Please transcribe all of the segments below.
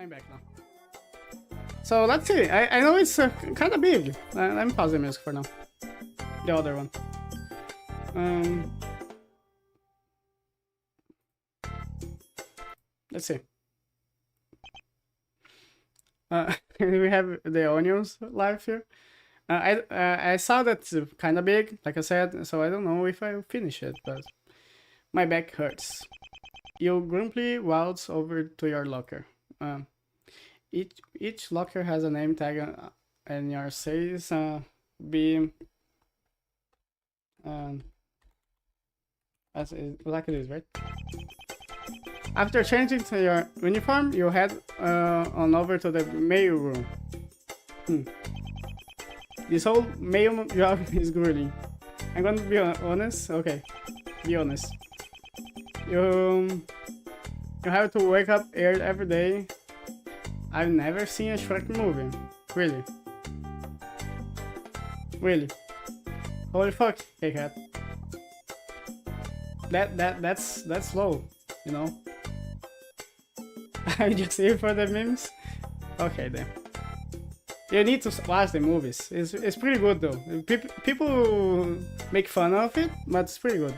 I'm back now. So let's see. I know it's kind of big. Let me pause the music for now. The other one. Let's see. We have the onions live here. I saw that it's kind of big, like I said, so I don't know if I'll finish it, but my back hurts. You grumpily waltz over to your locker. Each locker has a name tag and yours says be as like it is, right? After changing to your uniform, you head on over to the mail room. This whole mail job is grueling. I'm gonna be honest. Okay, be honest. You have to wake up early every day. I've never seen a Shrek movie. Really. Really. Holy fuck, hey cat. That's low, you know. I'm just here for the memes. Okay then. You need to watch the movies. It's pretty good though. People make fun of it, but it's pretty good.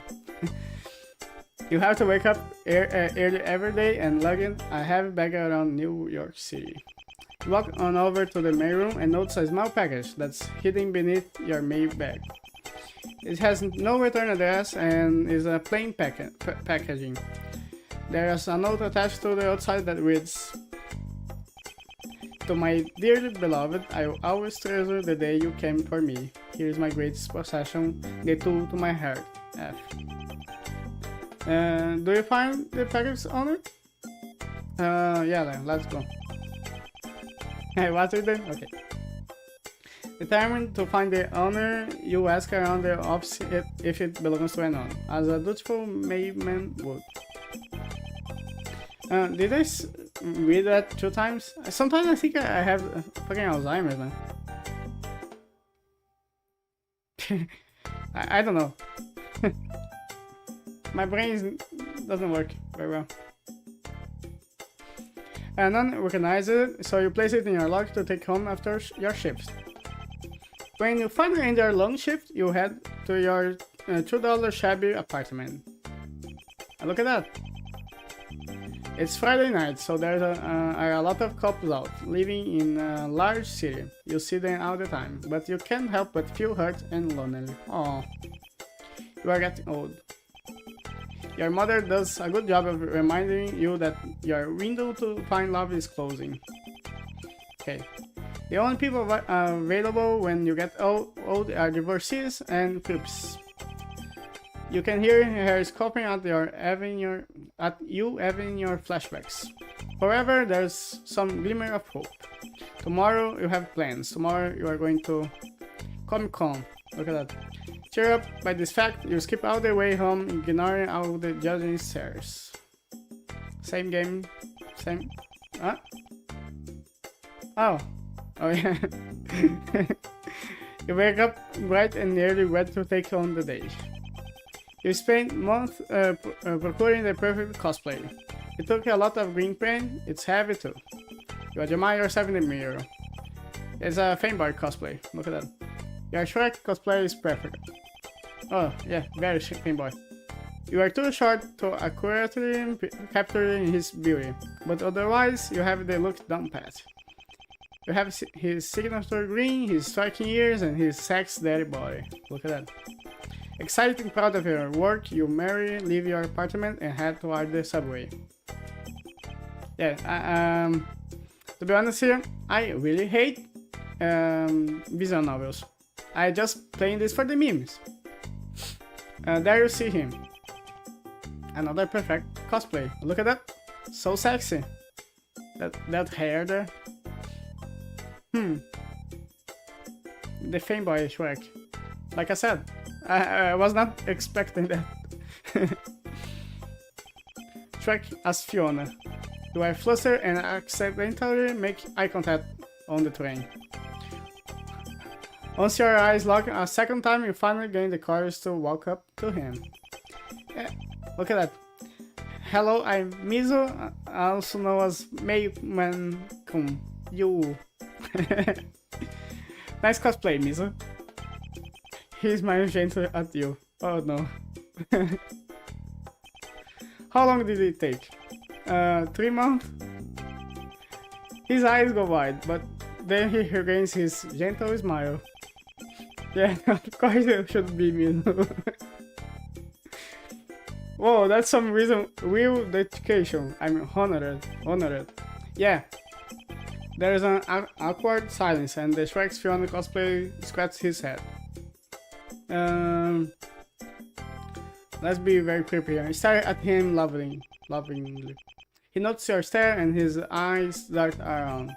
You have to wake up early every day and log in a heavy bag around New York City. Walk on over to the mail room and notice a small package that's hidden beneath your mail bag. It has no return address and is a plain packaging. There is a note attached to the outside that reads, "To my dearly beloved, I will always treasure the day you came for me. Here is my greatest possession, the tool to my heart, F." Do you find the package owner? Yeah then, let's go. Hey, what's it then? Okay. Determined to find the owner, you ask around the office if it belongs to anyone, as a dutiful mailman would. Did I read that 2 times? Sometimes I think I have fucking Alzheimer's, man. I don't know. My brain doesn't work very well. And none recognize it, so you place it in your locker to take home after your shift. When you finally end your long shift, you head to your $2 shabby apartment. And look at that. It's Friday night, so there's a lot of couples out, living in a large city. You see them all the time, but you can't help but feel hurt and lonely. Aww. You are getting old. Your mother does a good job of reminding you that your window to find love is closing. Okay. The only people available when you get old are divorcees and creeps. You can hear her scoffing at you having your flashbacks. However, there's some glimmer of hope. Tomorrow you have plans. Tomorrow you are going to Comic-Con. Look at that. Cheer up by this fact, you skip all the way home, ignoring all the judging stares. Same game, same. Huh? Oh yeah. You wake up bright and nearly ready to take on the day. You spent months procuring the perfect cosplay. It took a lot of green paint. It's heavy too. You admire yourself in the mirror. It's a fanboy cosplay. Look at that. Your Shrek cosplay is perfect. Oh yeah, very fanboy. You are too short to accurately capture his beauty, but otherwise you have the look down pat. You have his signature grin, his striking ears, and his sex daddy body. Look at that. Excited and proud of your work, you merrily leave your apartment and head toward the subway. Yeah, to be honest here, I really hate visual novels. I just playing this for the memes. There you see him. Another perfect cosplay. Look at that. So sexy. That hair there. The fanboy Shrek. Like I said, I was not expecting that. Shrek as Fiona. Do I fluster and accidentally make eye contact on the train? Once your eyes lock a second time, you finally gain the courage to walk up to him. Yeah, look at that. Hello, I'm Mizo, also known as Mayman Kun. You. Nice cosplay, Mizo. He's my gentle at you. Oh no. How long did it take? 3 months? His eyes go wide, but then he regains his gentle smile. Yeah, of course it should be Mizo. Whoa, that's some real dedication. I'm honored. Yeah. There is an awkward silence, and the Shrek's Fiona cosplay scratches his head. Let's be very creepy here. Stare at him lovingly. He notices your stare, and his eyes dart around.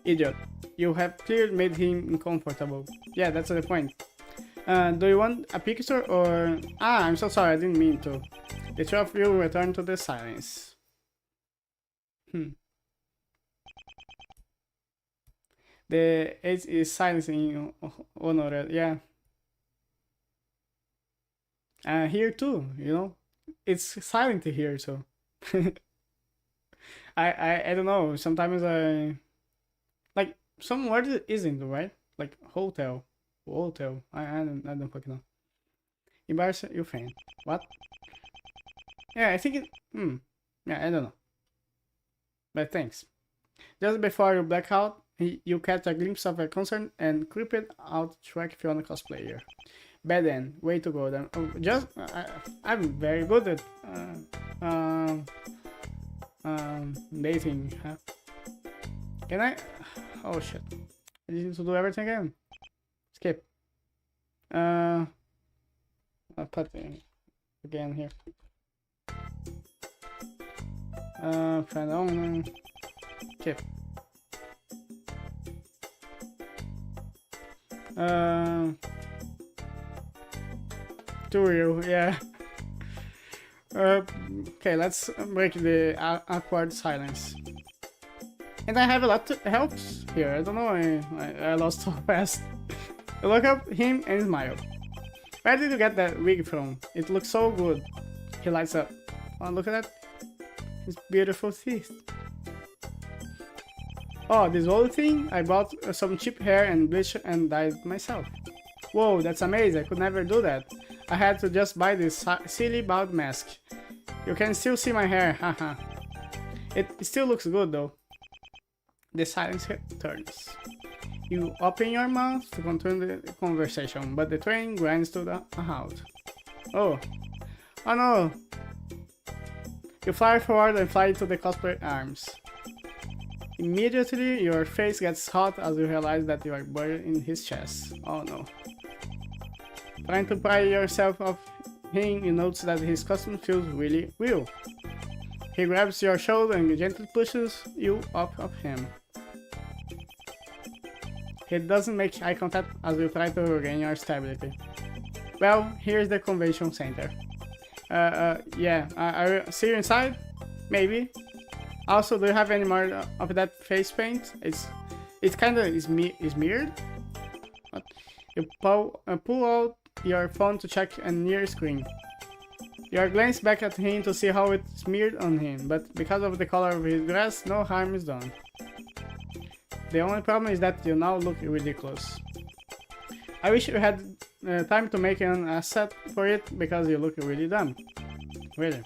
Idiot. You have clearly made him uncomfortable. Yeah, that's the point. Do you want a picture or... Ah, I'm so sorry, I didn't mean to. The two of you return to the silence. The edge is silence in honor, yeah. Here too, you know? It's silent here, so... I don't know, sometimes I... Like, some word isn't, right? Like, hotel. I don't fucking know. Embarrass your fan. What? Yeah, I think it... Yeah, I don't know. But thanks. Just before you black out, you catch a glimpse of a concerned and creeped out Shrek Fiona cosplayer. Bad end. Way to go then. Oh, just... I'm very good at... dating. Huh? Can I... Oh shit. I need to do everything again. Skip. I'll put it again here. Friend owner. Skip. Tutorial, yeah. Okay, let's break the awkward silence. And I have a lot of helps here. I don't know, I lost so fast. I look up him and smile. Where did you get that wig from? It looks so good. He lights up. Oh, look at that. His beautiful teeth. Oh, this old thing? I bought some cheap hair and bleached and dyed myself. Whoa, that's amazing. I could never do that. I had to just buy this silly bald mask. You can still see my hair, haha. It still looks good though. The silence returns. You open your mouth to continue the conversation, but the train grinds to a halt. Oh no! You fly forward and fly to the cosplayer arms. Immediately, your face gets hot as you realize that you are buried in his chest. Oh no. Trying to pry yourself off him, you notice that his costume feels really real. He grabs your shoulder and gently pushes you off of him. He doesn't make eye contact as you try to regain your stability. Well, here's the convention center. Yeah, I'll see you inside? Maybe. Also, do you have any more of that face paint? It's kinda mirrored. What? You pull out your phone to check a near screen. You glance back at him to see how it's smeared on him, but because of the color of his dress, no harm is done. The only problem is that you now look ridiculous. I wish you had time to make an asset for it, because you look really dumb. Really.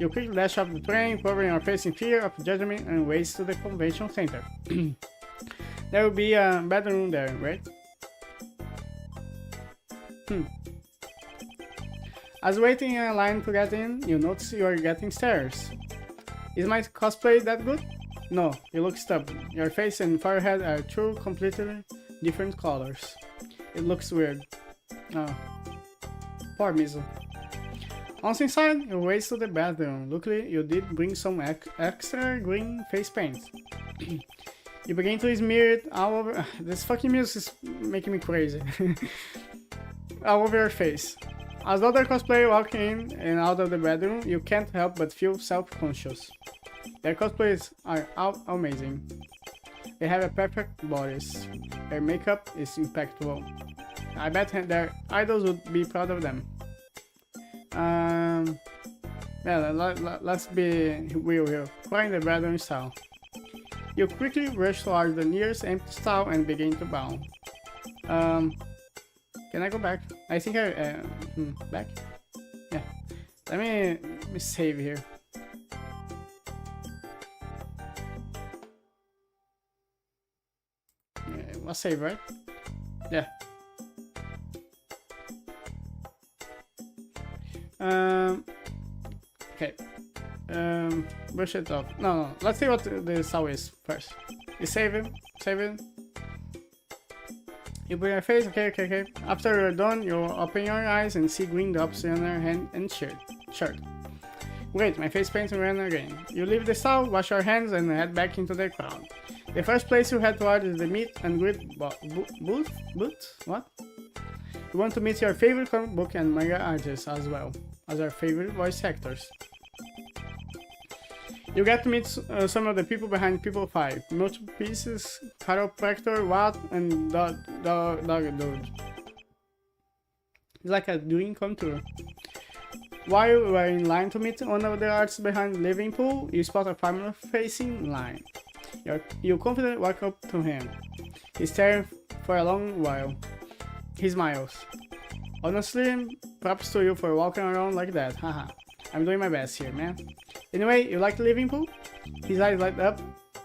You quickly dash off the train, covering your face in fear of judgment, and race to the convention center. There will be a bedroom there, right? As waiting in a line to get in, you notice you are getting stares. Is my cosplay that good? No, you look stubborn. Your face and forehead are two completely different colors. It looks weird. Oh. Poor Mizu. Once inside, you race to the bathroom. Luckily, you did bring some extra green face paint. You begin to smear it all over... This fucking music is making me crazy. All over your face. As other cosplayers walk in and out of the bedroom, you can't help but feel self-conscious. Their cosplays are all amazing. They have a perfect bodies. Their makeup is impeccable. I bet their idols would be proud of them. Yeah, let's be real here. Find the bathroom stall. You quickly rush towards the nearest empty stall and begin to bound. Can I go back? I think I back. Yeah. Let me save here. I'll save, right? Yeah. Okay. Brush it off. No. Let's see what the saw is first. You save him. Save him. You put your face. Okay. After you're done, you open your eyes and see green drops on your hand and shirt. Wait, my face paint ran again. You leave the saw, wash your hands, and head back into the crowd. The first place you head toward is the meet and greet booth? What? You want to meet your favorite comic book and manga artists as well as our favorite voice actors. You get to meet some of the people behind People 5, Multiple Pieces, Chiropractor, Watt, and Dog Dude. It's like a dream come true. While you are in line to meet one of the artists behind Living Pool, you spot a farmer facing line. You confidently walk up to him. He's staring for a long while. He smiles. Honestly, props to you for walking around like that, haha. I'm doing my best here, man. Anyway, you like Living Pool? His eyes light up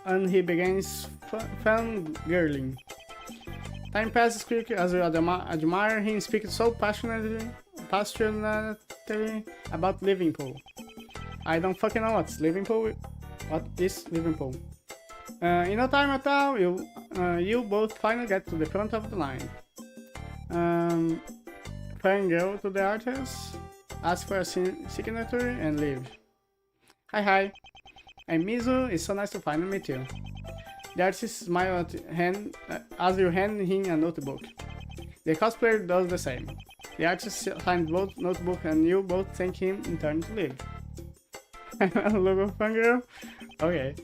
and he begins fangirling. Time passes quickly as you admire him speak so passionately about Living Pool. I don't fucking know what's Living Pool. What is Living Pool? In no time at all, you both finally get to the front of the line. Fangirl to the artist, ask for a signature and leave. Hi, I'm Mizu. It's so nice to finally meet you. The artist smiles as you hand him a notebook. The cosplayer does the same. The artist signs both notebook and you both thank him in turn to leave. Logo fangirl? Okay.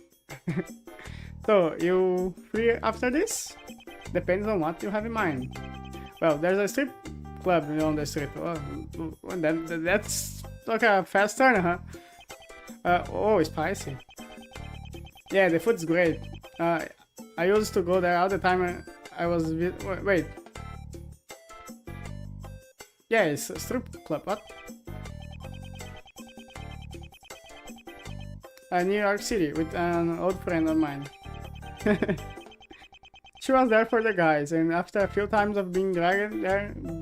So, you free after this? Depends on what you have in mind. Well, there's a strip club on the street. Oh, that's like a fast turn, huh? Oh, spicy. Yeah, the food's great. I used to go there all the time. I was wait. Yeah, it's a strip club. What? New York City with an old friend of mine. She was there for the guys, and after a few times of being dragged there, what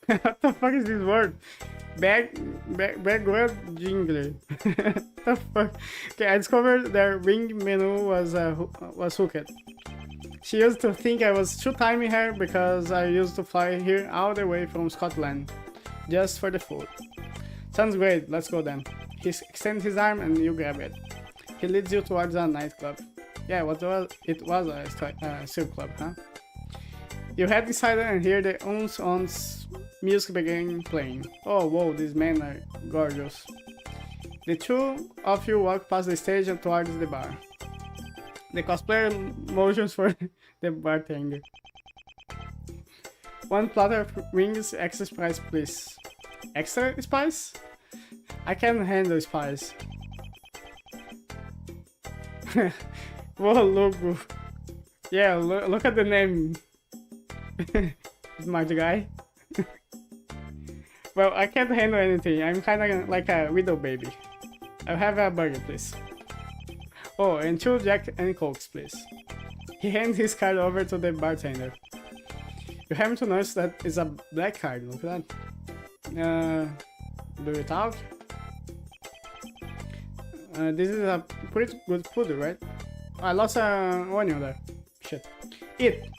the fuck is this word? Begrudgingly. The fuck? Okay, I discovered their wing menu was hooked. She used to think I was two-timing her because I used to fly here all the way from Scotland just for the food. Sounds great, let's go then. He extends his arm and you grab it. He leads you towards a nightclub. Yeah, it was a strip club, huh? You head inside and hear the ons music begin playing. Oh, whoa, these men are gorgeous. The two of you walk past the stage and towards the bar. The cosplayer motions for the bartender. One platter of wings, extra spice, please. Extra spice? I can't handle spice. Whoa, lugu. Yeah, look at the name. Smart guy. Well, I can't handle anything. I'm kinda like a widow baby. I'll have a burger, please. Oh, and 2 Jack and Cokes, please. He hands his card over to the bartender. You happen to notice that it's a black card, look at that. Do you talk? This is a pretty good food, right? I lost an onion there. Shit. Eat!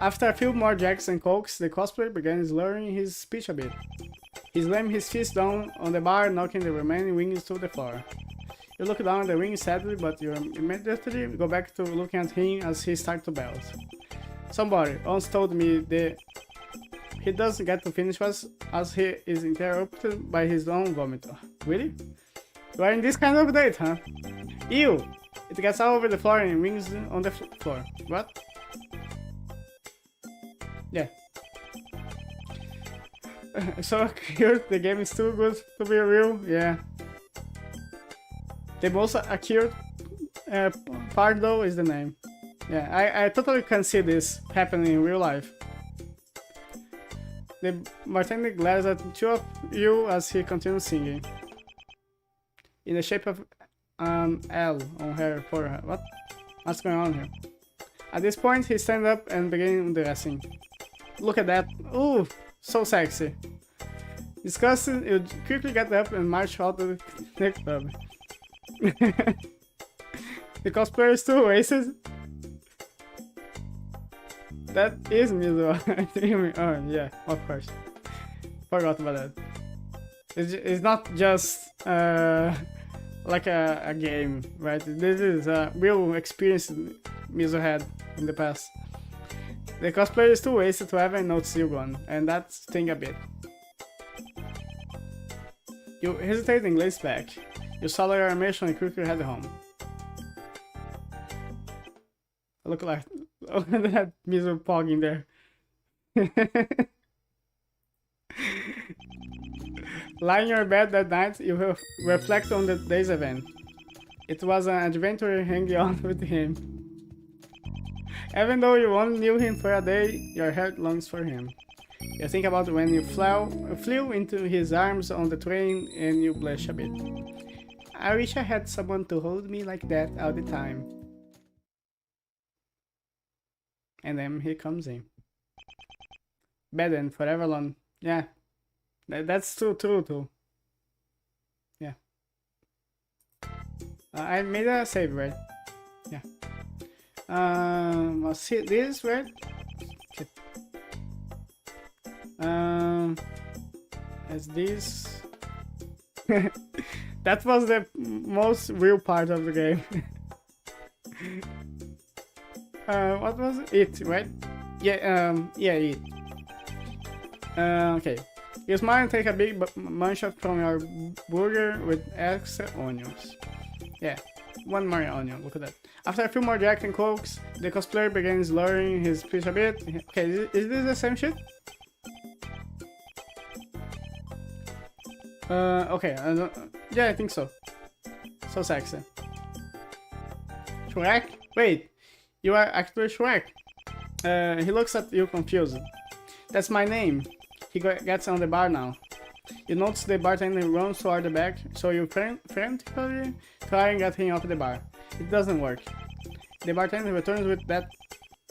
After a few more Jacks and Cokes, the cosplayer began slurring his speech a bit. He slammed his fist down on the bar, knocking the remaining wings to the floor. You look down at the wings sadly, but you immediately go back to looking at him as he starts to belt. Somebody once told me he doesn't get to finish us as he is interrupted by his own vomit. Really? You are in this kind of date, huh? Ew! It gets all over the floor and wings on the floor. What? so accurate. The game is too good to be real. Yeah. The most accurate part though is the name. Yeah, I totally can see this happening in real life. The bartender glares at two of you as he continues singing. In the shape of an L on her forehead. What's going on here? At this point, he stands up and begins dressing. Look at that. Ooh, so sexy. Disgusted, you quickly get up and march out of the club. The cosplayer is too racist. That is Mizo. Oh yeah, of course. Forgot about that. It's not just like a game, right? This is a real experience Mizo had in the past. The cosplayer is too wasted to ever notice you gone, and that's sting a bit. You hesitate and glaze back. You saw your animation and quickly head home. Look at that Mizo pog in there. Lying in your bed that night, you reflect on the day's event. It was an adventure hanging out with him. Even though you only knew him for a day, your heart longs for him. You think about when you flew into his arms on the train and you blush a bit. I wish I had someone to hold me like that all the time. And then he comes in. Bed and forever alone. Yeah. That's too true too. Yeah. I made a save, right? Yeah. I'll see this, right? Okay. As this. That was the most real part of the game. What was it, right? Yeah, yeah, it. Okay. You smile and take a big munch from your burger with extra onions. Yeah, one more onion, look at that. After a few more Jack and Cokes, the cosplayer begins lowering his speech a bit. Okay, is this the same shit? Okay, yeah, I think so. So sexy. Shrek? Wait, you are actually Shrek. He looks at you confused. That's my name. He gets on the bar now. You notice the bartender runs toward the back, so you frantically try and get him off the bar. It doesn't work. The bartender returns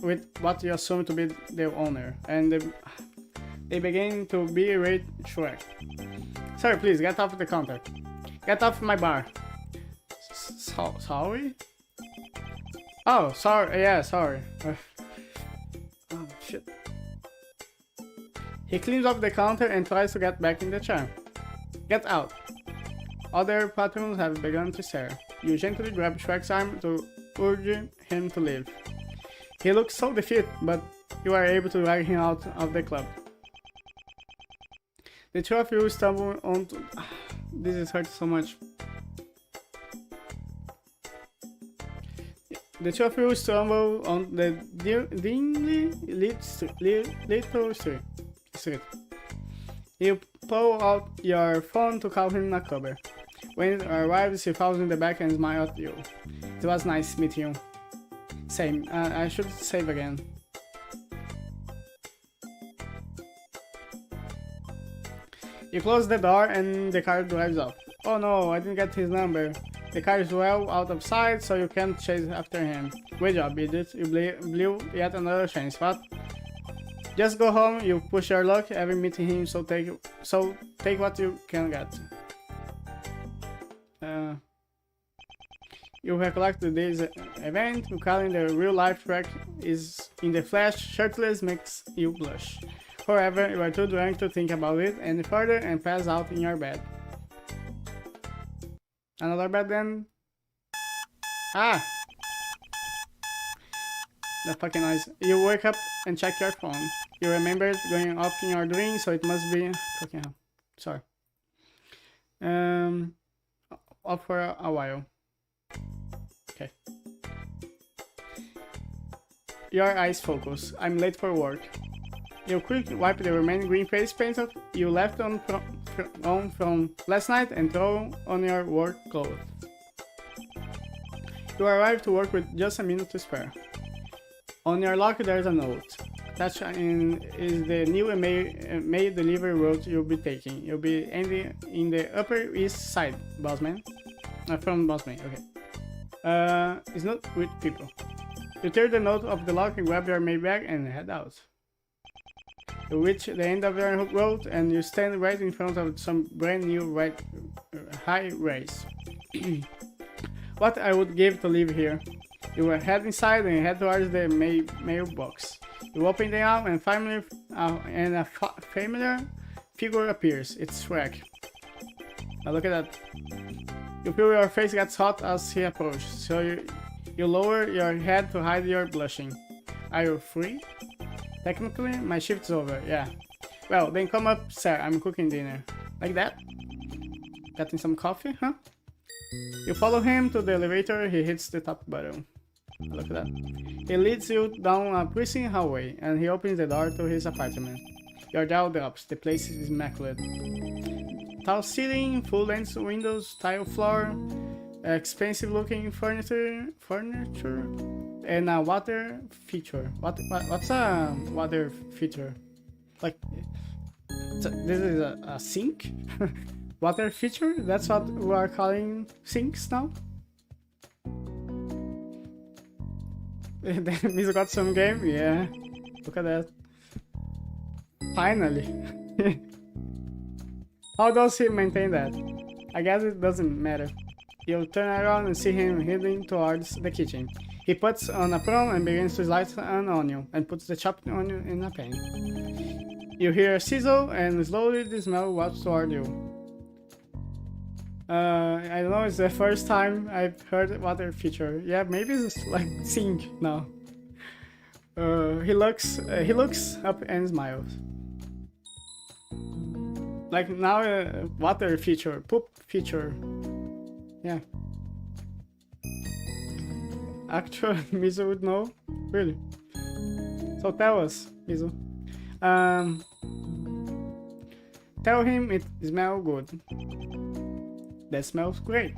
with what you assume to be the owner, and they begin to berate Shrek. Sir, please get off the counter. Get off my bar. Sorry? Oh, sorry. Yeah, sorry. Oh shit. He cleans off the counter and tries to get back in the chair. Get out. Other patrons have begun to stare. You gently grab Shrek's arm to urge him to leave. He looks so defeated, but you are able to drag him out of the club. The two of you stumble onto... This is hurting so much. The two of you stumble on the dimly lit little street. You pull out your phone to call him a cover. When it arrives, he falls in the back and smiles at you. It was nice meeting you. Same. I should save again. You close the door and the car drives off. Oh no, I didn't get his number. The car is well out of sight, so you can't chase after him. Great job, idiot. You blew yet another chance. What? Just go home, you push your luck every meeting him, so take what you can get. You recollect today's event, recalling the real life Shrek is in the flesh, shirtless makes you blush. However, you are too drunk to think about it any further and pass out in your bed. Another bed then? Ah! That fucking noise. You wake up and check your phone. You remember going off in your dream, so it must be... Fucking hell. Sorry. Off for a while. Okay. Your eyes focus. I'm late for work. You quickly wipe the remaining green face paint off you left on from last night and throw on your work clothes. You arrive to work with just a minute to spare. On your locker there's a note. That is the new mail delivery route you'll be taking. You'll be ending in the Upper East Side, bossman. From bossman, okay. It's not with people. You tear the note off the locker, grab your mail bag and head out. You reach the end of your road and you stand right in front of some brand new high rise. What I would give to live here. You will head inside and head towards the mailbox. You open the arm and a familiar figure appears. It's Shrek. Now look at that. You feel your face gets hot as he approaches, so you lower your head to hide your blushing. Are you free? Technically, my shift's over, yeah. Well, then come up, sir, I'm cooking dinner. Like that? Getting some coffee, huh? You follow him to the elevator, he hits the top button. Look at that. He leads you down a pristine hallway, and he opens the door to his apartment. Your jaw drops, the place is immaculate. Tall ceiling, full-length windows, tile floor, expensive looking furniture, and a water feature. What's a water feature? Like, this is a sink? Water feature? That's what we are calling sinks now? He's got some game? Yeah. Look at that. Finally. How does he maintain that? I guess it doesn't matter. You turn around and see him heading towards the kitchen. He puts on a prawn and begins to slice an onion and puts the chopped onion in a pan. You hear a sizzle and slowly the smell walks toward you. I don't know, it's the first time I've heard water feature. Yeah, maybe it's like sink now. He looks up and smiles. Like now, water feature, poop feature. Yeah. Actual Mizu would know, really. So tell us, Mizu. Tell him it smells good. That smells great.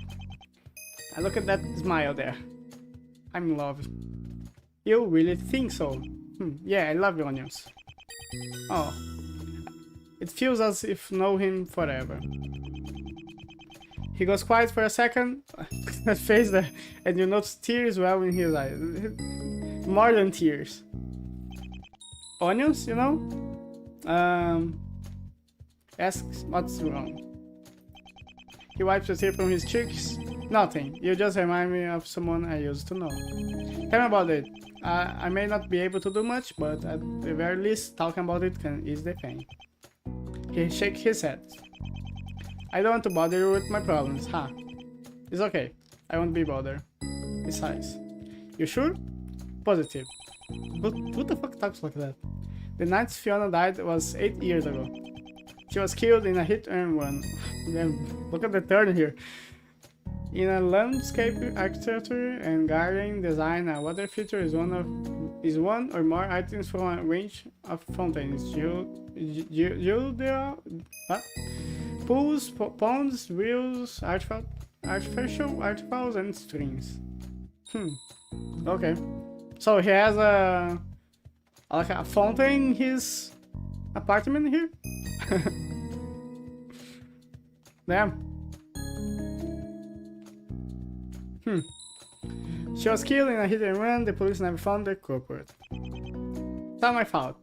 I look at that smile there. I'm in love. You really think so? Yeah, I love onions. Oh. It feels as if know him forever. He goes quiet for a second. That face there. And you notice tears well in his eyes. More than tears. Onions, you know? Asks what's wrong. He wipes a tear from his cheeks. Nothing. You just remind me of someone I used to know. Tell me about it. I may not be able to do much, but at the very least, talking about it can ease the pain. He shakes his head. I don't want to bother you with my problems, huh? It's okay. I won't be bothered. He sighs. You sure? Positive. Who the fuck talks like that? The night Fiona died was 8 years ago. She was killed in a hit-and-run. Look at the turn here. In a landscape architecture and garden design, a water feature is one or more items from a range of fountains, pools, ponds, rills, artificial waterfalls, and streams. Okay. So he has a fountain in his apartment here. Damn. She was killed in a hit and run. The police never found the culprit. Not my fault.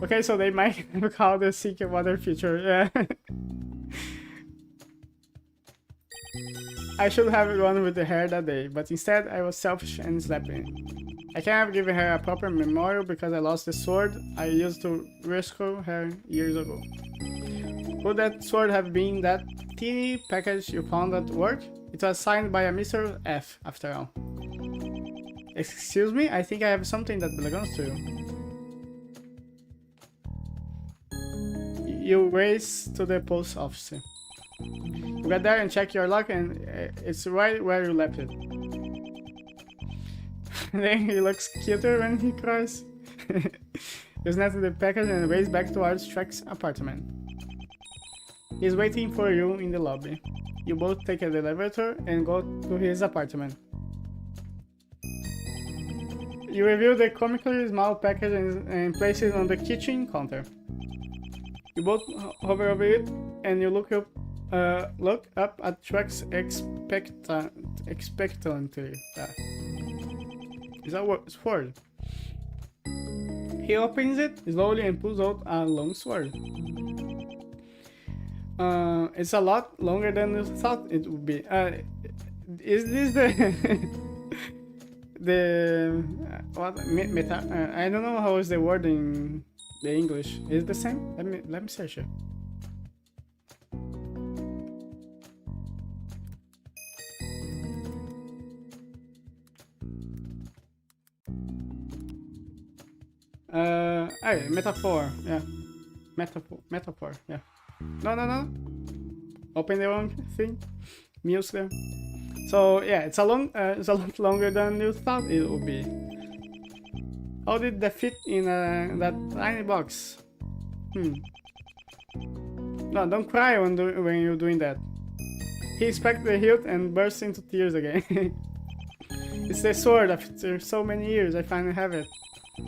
Okay, so they might have called the secret water feature. Yeah. I should have gone with the hair that day, but instead I was selfish and slept in. I can't have given her a proper memorial because I lost the sword I used to rescue her years ago. Would that sword have been that teeny package you found at work? It was signed by a Mr. F, after all. Excuse me? I think I have something that belongs to you. You race to the post office. You get there and check your luck and it's right where you left it. Then he looks cuter when he cries. You snatch the package and race back towards Shrek's apartment. He's waiting for you in the lobby. You both take the elevator and go to his apartment. You reveal the comically small package and place it on the kitchen counter. You both hover over it and you look up at Shrek's expectantly. Is that word? He opens it slowly and pulls out a long sword. It's a lot longer than you thought it would be. Is this the what meta? I don't know how is the word in the English. Is it the same? Let me search it. Metaphor, yeah. Metaphor, yeah. No. Open the wrong thing. Muse there. So yeah, it's a lot longer than you thought it would be. How did that fit in that tiny box? No, don't cry when you're doing that. He expects the hilt and bursts into tears again. It's the sword after so many years. I finally have it.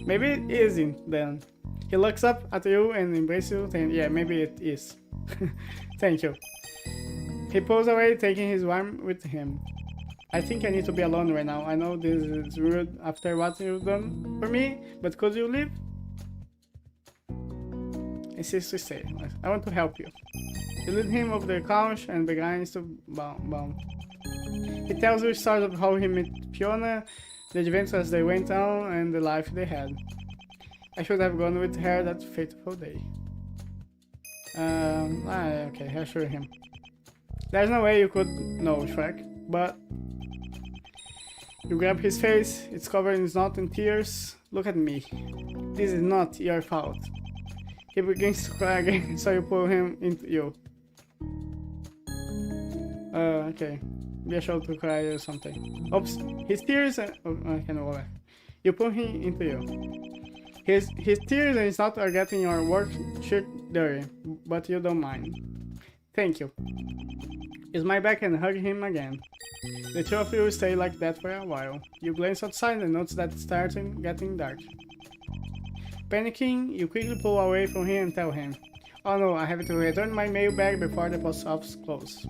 Maybe it isn't then. He looks up at you and embraces you, saying, yeah, maybe it is. Thank you. He pulls away, taking his arm with him. I think I need to be alone right now. I know this is rude after what you've done for me, but could you leave? He says to stay. I want to help you. You lead him off the couch and begins to bound. He tells you stories of how he met Fiona, the adventures as they went on, and the life they had. I should have gone with her that fateful day. Okay, I assure him. There's no way you could know, Shrek, but... You grab his face, it's covered in snot and tears. Look at me. This is not your fault. He begins to cry again, so you pull him into you. Okay. Be sure to cry or something. Oops, his tears and... Oh, I can go back. You pull him into you. His tears and snot are getting your work shirt dirty, but you don't mind. Thank you. You smile back and hug him again. The two of you stay like that for a while. You glance outside and notice that it's starting getting dark. Panicking, you quickly pull away from him and tell him, oh no, I have to return my mail bag before the post office closes.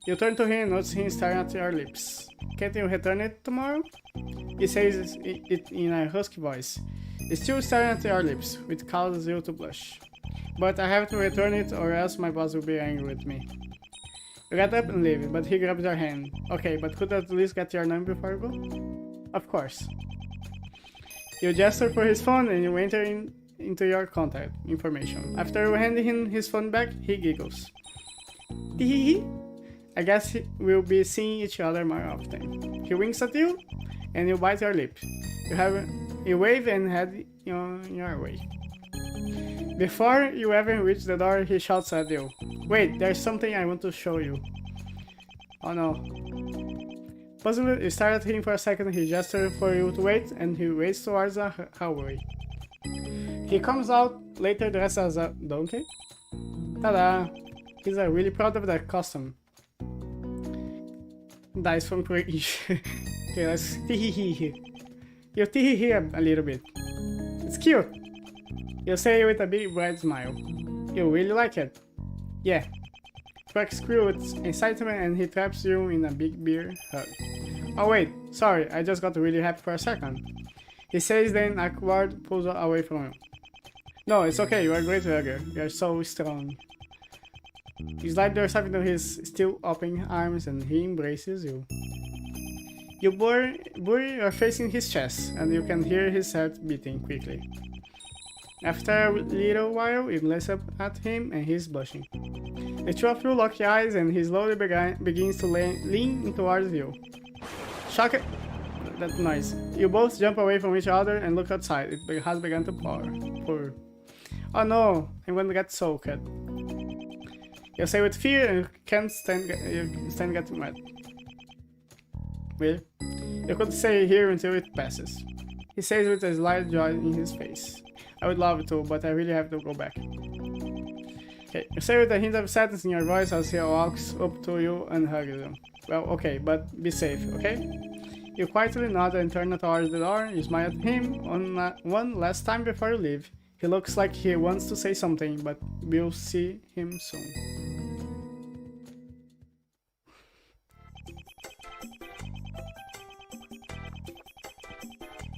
You turn to him and notice him staring at your lips. Can't you return it tomorrow? He says it in a husky voice. It's still staring at your lips, which causes you to blush. But I have to return it or else my boss will be angry with me. You get up and leave, but he grabs your hand. Okay, but could I at least get your number before you go? Of course. You gesture for his phone and you enter into your contact information. After handing him his phone back, he giggles. Teehee. I guess we'll be seeing each other more often. He winks at you, and you bite your lip. You wave and head on your way. Before you ever reach the door, he shouts at you. Wait, there's something I want to show you. Oh no. Puzzled, you stare at him for a second, he gestures for you to wait, and he waits towards the hallway. He comes out later dressed as a donkey. Ta-da! He's really proud of that costume. Dies from cringe. Okay, let's tee-hee-hee. You tee-hee-hee a little bit. It's cute. You say with a big bright smile. You really like it? Yeah. Shrek squeals with excitement and he traps you in a big beer hug. Oh wait, sorry, I just got really happy for a second. He says then awkward pulls away from you. No, it's okay, you are a great hugger. You are so strong. You slide yourself into his still open arms and he embraces you. You bury your face in his chest and you can hear his heart beating quickly. After a little while, you glance up at him and he's blushing. The two of you lock your eyes and he slowly begins to lean towards you. Shocked at that noise, you both jump away from each other and look outside. It has begun to pour. Oh no, I'm going to get soaked. You say with fear and you can't stand getting wet. Well, you could stay here until it passes. he says with a slight joy in his face. I would love to, but I really have to go back. Okay, you say with a hint of sadness in your voice as he walks up to you and hugs you. Well, okay, but be safe, okay? You quietly nod and turn towards the door. You smile at him one last time before you leave. He looks like he wants to say something, but we'll see him soon.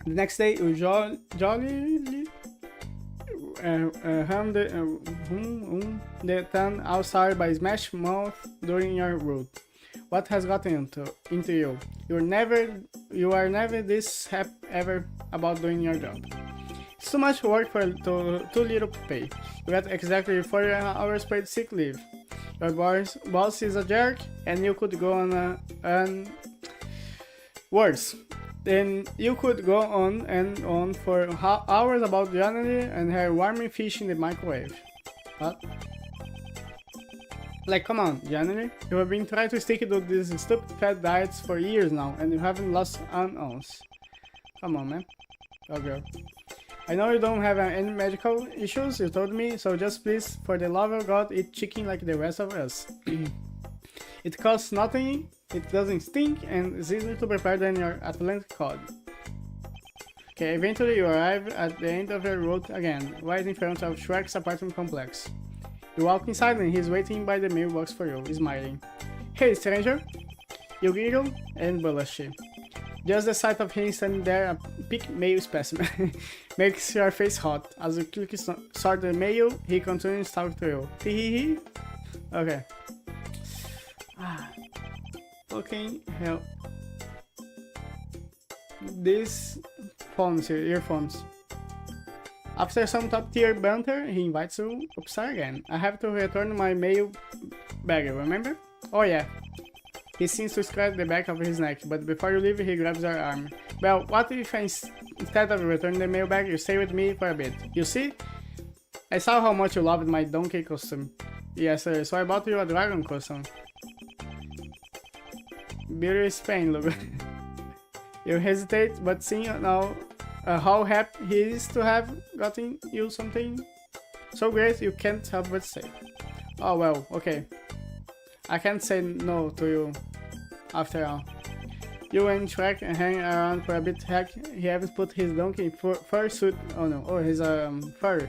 The next day, you jollily hum the town outside by Smash Mouth during your route. What has gotten into you? You are never this happy ever about doing your job. It's too much work for too little pay. You get exactly 4 hours paid sick leave. Your boss is a jerk, and you could go on worse. Then you could go on and on for hours about Janely and her warming fish in the microwave. What? Like, come on, Janely. You have been trying to stick to these stupid fat diets for years now, and you haven't lost an ounce. Come on, man. Oh, girl. I know you don't have any medical issues, you told me, so just please, for the love of God, eat chicken like the rest of us. It costs nothing, it doesn't stink, and is easier to prepare than your Atlantic cod. Okay, eventually you arrive at the end of your route again, right in front of Shrek's apartment complex. You walk inside and he's waiting by the mailbox for you, smiling. Hey, stranger! You giggle and blush. Just the sight of him standing there, a big mail specimen, makes your face hot. As you quickly sort the mail, he continues to talk to you. Hehehe. Okay. Fucking hell. These phones here, earphones. After some top tier banter, he invites you upstairs again. I have to return my mail bag, remember? Oh yeah. He seems to scratch the back of his neck, but before you leave, he grabs your arm. Well, what if instead of returning the mail bag, you stay with me for a bit? You see? I saw how much you loved my donkey costume. Yes, sir, so I bought you a dragon costume. Beauty is pain, look. You hesitate, but seeing now how happy he is to have gotten you something so great, you can't help but say. Oh well, okay. I can't say no to you, after all. You and Shrek hang around for a bit. Heck, he haven't put his donkey fur suit. Oh no, oh his fur.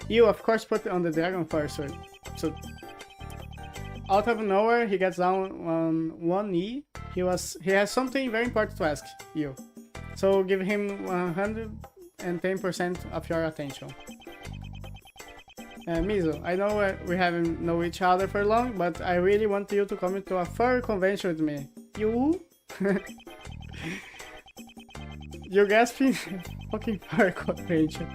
You of course put on the dragon fur suit. Out of nowhere, he gets down on one knee. He has something very important to ask you. So give him 110% of your attention. Mizu, I know we haven't known each other for long, but I really want you to come to a fur convention with me. You? You're gasping fucking fur convention.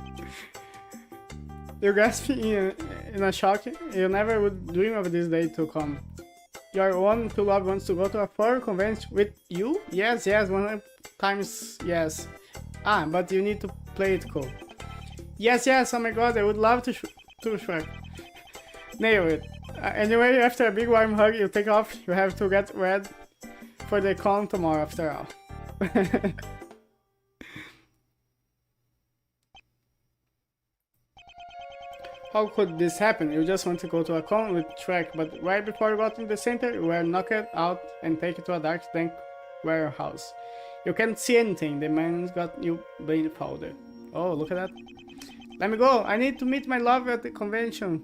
You're gasping in a shock. You never would dream of this day to come. Your one true love wants to go to a fur convention with you? Yes, 100 times yes. Ah, but you need to play it cool. Yes, oh my god, I would love to Shrek. Nail it. Anyway, after a big warm hug, you take off. You have to get ready for the con tomorrow after all. How could this happen? You just want to go to a con with Shrek, but right before you got in the center, you were knocked out and taken to a dark dank warehouse. You can't see anything. The man's got you blindfolded. Oh, look at that. Let me go! I need to meet my love at the convention.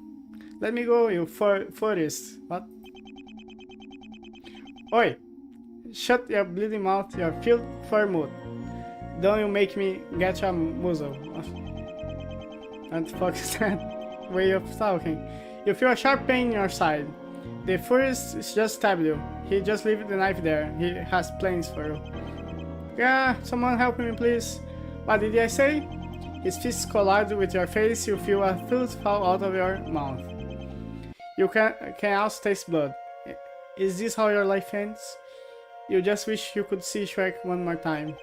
Let me go, you furist. What? Oi! Shut your bleeding mouth, your filled fur mood. Don't you make me get your muzzle. What the fuck is that way of talking? You feel a sharp pain in your side. The furist is just stabbed you. He just left the knife there. He has plans for you. Yeah, someone help me please. What did I say? His fists collide with your face, you feel a tooth fall out of your mouth. You can also taste blood. Is this how your life ends? You just wish you could see Shrek one more time.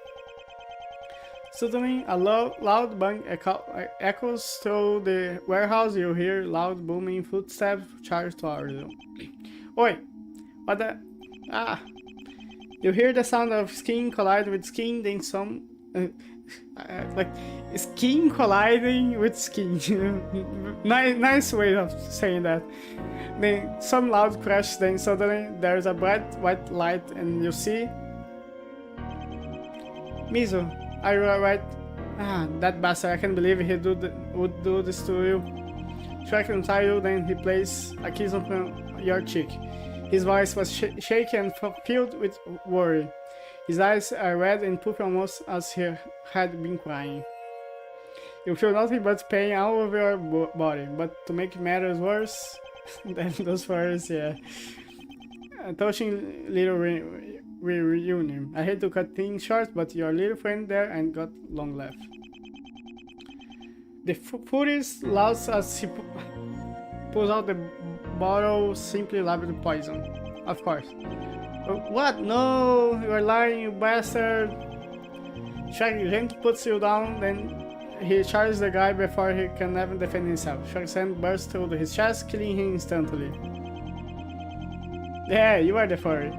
Suddenly, a loud bang echoes through the warehouse. You hear loud booming footsteps charge towards you. Oi! What the... Ah! You hear the sound of skin collide with skin, then Like skin colliding with skin. Nice way of saying that. Then some loud crash, then suddenly there's a bright white light and you see Mizu. Are you alright? Ah, that bastard, I can't believe he would do this to you. Shrek inside you, then he places a kiss on your cheek. His voice was shaky and filled with worry. His eyes are red and puffy almost as he had been crying. You feel nothing but pain all over your body, but to make matters worse, than those words, yeah. A touching little reunion. I hate to cut things short, but your little friend there ain't got long left. The furious laughs as he pulls out the bottle, simply labeled poison. Of course. What? No! You are lying, you bastard! Shrek gently puts you down, then he charges the guy before he can even defend himself. Shrek's hand bursts through his chest, killing him instantly. Yeah, you are the furry.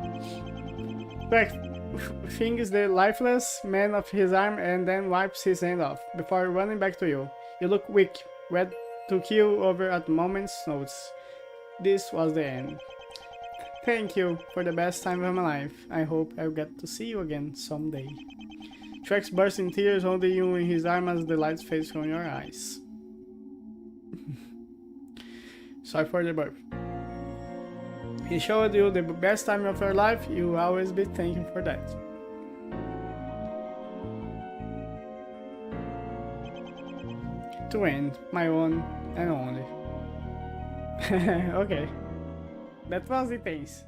Shrek flings the lifeless man off his arm and then wipes his hand off, before running back to you. You look weak, ready to keel over at a moment's notice. This was the end. Thank you for the best time of my life. I hope I'll get to see you again someday. Shrek bursts in tears, holding you in his arm as the lights fade from your eyes. Sorry for the burp. He showed you the best time of your life. You will always be thankful for that. To end, my one and only. Okay. That was it, thanks.